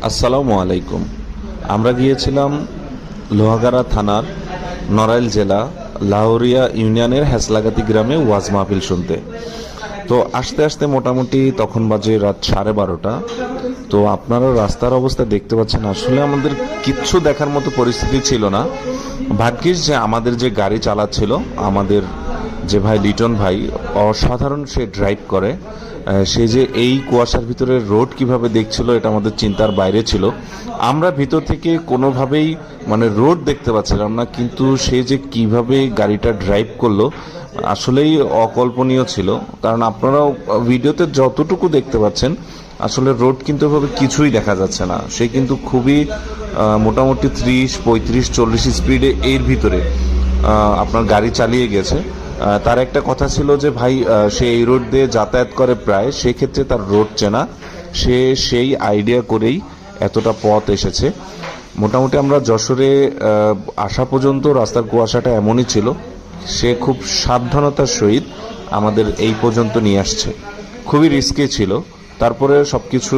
আসসালামু আলাইকুম। আমরা গিয়েছিলাম লোহাগাড়া থানার নড়াইল জেলা লাহোরিয়া ইউনিয়নের হ্যাসলাগাতি গ্রামে ওয়াজ মাহফিল শুনতে। তো আস্তে আস্তে মোটামুটি তখন বাজে রাত 12:30। তো আপনারা রাস্তার অবস্থা দেখতে পাচ্ছেন, আসলে আমাদের কিচ্ছু দেখার মতো পরিস্থিতি ছিল না। ভাগ্যিস যে আমাদের যে গাড়ি চালাচ্ছিল আমাদের যে ভাই লিটন ভাই, অসাধারণ সে ড্রাইভ করে। সে যে এই কুয়াশার ভিতরে রোড কিভাবে দেখছিল এটা আমাদের চিন্তার বাইরে ছিল। আমরা ভিতর থেকে কোনোভাবেই রোড দেখতে পাচ্ছিলাম না, কিন্তু সে যে কিভাবে গাড়িটা ড্রাইভ করলো আসলেই অকল্পনীয় ছিল। কারণ আপনারাও ভিডিওতে যতটুকু দেখতে পাচ্ছেন আসলে রোড কিন্তু এভাবে কিছুই দেখা যাচ্ছে না। সে কিন্তু খুবই মোটামুটি 30, 35, 40 স্পিডে এর ভিতরে আপনার গাড়ি চালিয়ে গেছে। তার একটা কথা ছিল যে ভাই সে এই রোড দিয়ে যাতায়াত করে প্রায়, সেক্ষেত্রে তার রোড চেনা, সে সেই আইডিয়া করেই এতটা পথ এসেছে। মোটামুটি আমরা যশোরে আসা পর্যন্ত রাস্তার কুয়াশাটা এমনই ছিল। সে খুব সাবধানতার সহিত আমাদের এই পর্যন্ত নিয়ে আসছে। খুবই রিস্কি ছিল, তারপরে সবকিছু